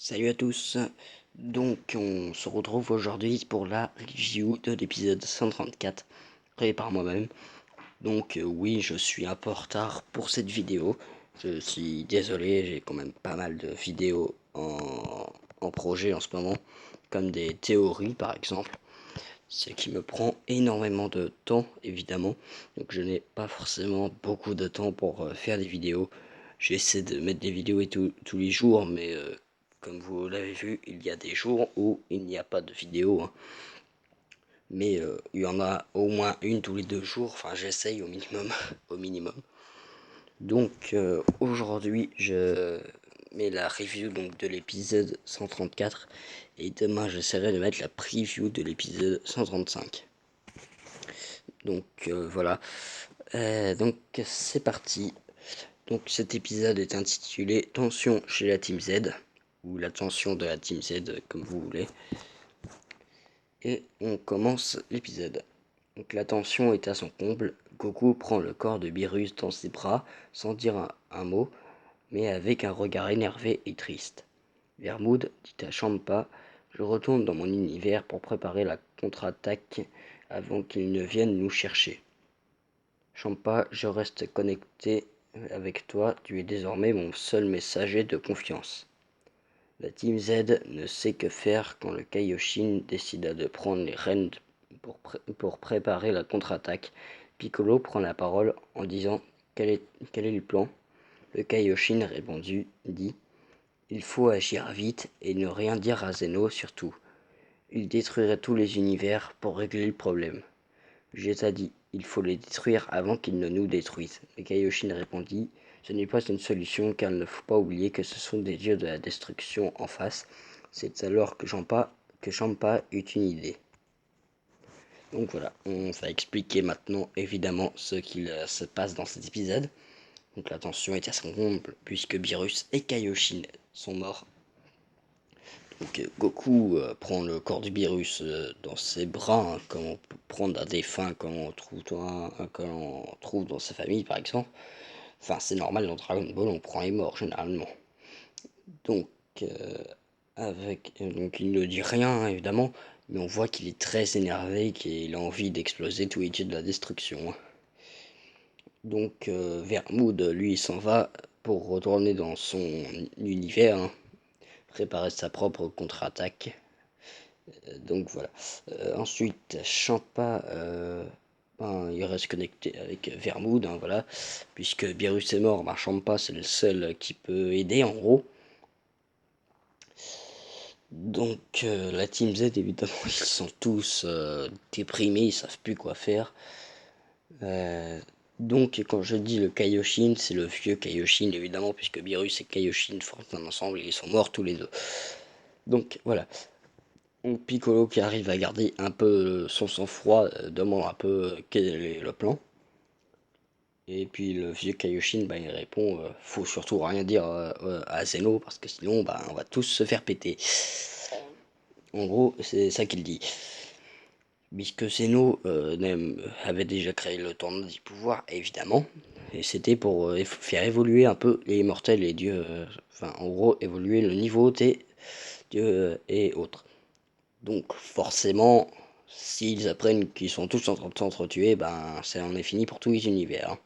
Salut à tous, donc on se retrouve aujourd'hui pour la review de l'épisode 134 créé par moi-même. Donc oui, je suis un peu en retard pour cette vidéo, je suis désolé, j'ai quand même pas mal de vidéos en projet en ce moment, comme des théories par exemple, ce qui me prend énormément de temps évidemment, donc je n'ai pas forcément beaucoup de temps pour faire des vidéos. J'essaie de mettre des vidéos et tous les jours, mais comme vous l'avez vu, il y a des jours où il n'y a pas de vidéo, hein. Mais il y en a au moins une tous les 2 jours, enfin j'essaye au minimum, au minimum. Donc aujourd'hui je mets la review donc, de l'épisode 134 et demain j'essaierai de mettre la preview de l'épisode 135. Donc voilà, donc c'est parti. Donc cet épisode est intitulé Tension chez la Team Z, ou la tension de la Team Z, comme vous voulez. Et on commence l'épisode. Donc la tension est à son comble. Goku prend le corps de Beerus dans ses bras, sans dire un mot, mais avec un regard énervé et triste. Vermoud dit à Champa, je retourne dans mon univers pour préparer la contre-attaque avant qu'ils ne viennent nous chercher. Champa, je reste connecté avec toi, tu es désormais mon seul messager de confiance. La Team Z ne sait que faire quand le Kaioshin décida de prendre les rênes pour préparer la contre-attaque. Piccolo prend la parole en disant quel est le plan. Le Kaioshin dit il faut agir vite et ne rien dire à Zeno surtout. Il détruirait tous les univers pour régler le problème. Vegeta dit il faut les détruire avant qu'ils ne nous détruisent. Le Kaioshin répondit ce n'est pas une solution car il ne faut pas oublier que ce sont des dieux de la destruction en face. C'est alors que Champa eut une idée. Donc voilà, on va expliquer maintenant évidemment ce qu'il se passe dans cet épisode. Donc la tension est à son comble puisque Beerus et Kaioshin sont morts. Donc Goku prend le corps du Beerus dans ses bras, hein, comme on peut prendre un défunt quand on trouve dans sa famille par exemple. Enfin c'est normal dans Dragon Ball, on prend les morts généralement. Donc, donc il ne dit rien évidemment, mais on voit qu'il est très énervé, qu'il a envie d'exploser tous les dieux de la destruction. Donc Vermoud, lui, s'en va pour retourner dans son univers, hein, préparer sa propre contre-attaque. Donc voilà. Ensuite, Champa, il reste connecté avec Vermoud, hein, voilà. Puisque Beerus est mort, Champa c'est le seul qui peut aider en gros. Donc la Team Z évidemment ils sont tous déprimés, ils savent plus quoi faire. Donc quand je dis le Kaioshin, c'est le vieux Kaioshin évidemment puisque Beerus et Kaioshin forment un ensemble et ils sont morts tous les deux. Donc voilà. Donc Piccolo qui arrive à garder un peu son sang-froid demande un peu quel est le plan. Et puis le vieux Kaioshin il répond faut surtout rien dire à Zeno parce que sinon on va tous se faire péter. En gros c'est ça qu'il dit. Puisque Zeno avait déjà créé le tournoi du pouvoir, évidemment, et c'était pour faire évoluer un peu les mortels et dieux, enfin en gros évoluer le niveau des dieux et autres. Donc forcément, s'ils apprennent qu'ils sont tous en train de s'entretuer, ça en est fini pour tous les univers, hein.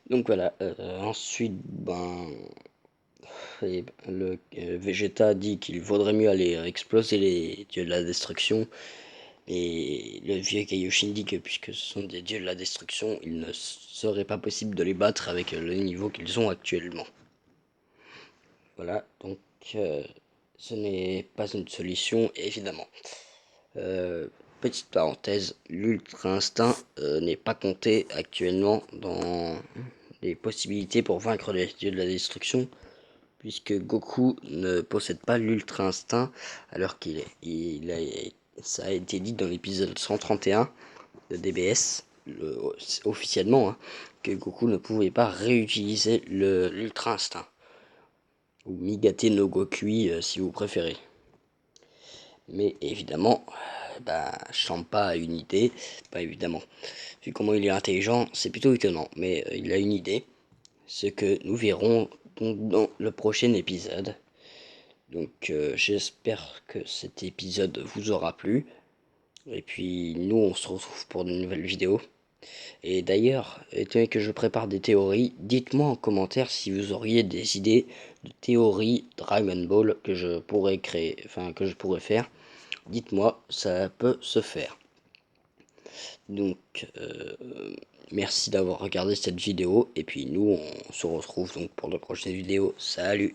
Donc voilà, ensuite, le Vegeta dit qu'il vaudrait mieux aller exploser les dieux de la destruction. Et le vieux Kaioshin dit que puisque ce sont des dieux de la destruction, il ne serait pas possible de les battre avec le niveau qu'ils ont actuellement. Voilà, donc ce n'est pas une solution, évidemment. Petite parenthèse, l'Ultra Instinct n'est pas compté actuellement dans les possibilités pour vaincre les dieux de la destruction, puisque Goku ne possède pas l'Ultra Instinct alors ça a été dit dans l'épisode 131 de DBS, officiellement, hein, que Goku ne pouvait pas réutiliser l'Ultra Instinct. Ou Migate no Gokui si vous préférez. Mais évidemment, Champa a une idée, pas évidemment. Vu comment il est intelligent, c'est plutôt étonnant, mais il a une idée. Ce que nous verrons donc dans le prochain épisode. Donc j'espère que cet épisode vous aura plu. Et puis nous on se retrouve pour de nouvelles vidéos. Et d'ailleurs, étant donné que je prépare des théories, dites-moi en commentaire si vous auriez des idées de théories Dragon Ball que je pourrais créer, enfin que je pourrais faire. Dites-moi, ça peut se faire. Donc, merci d'avoir regardé cette vidéo. Et puis nous, on se retrouve donc pour de prochaines vidéos. Salut!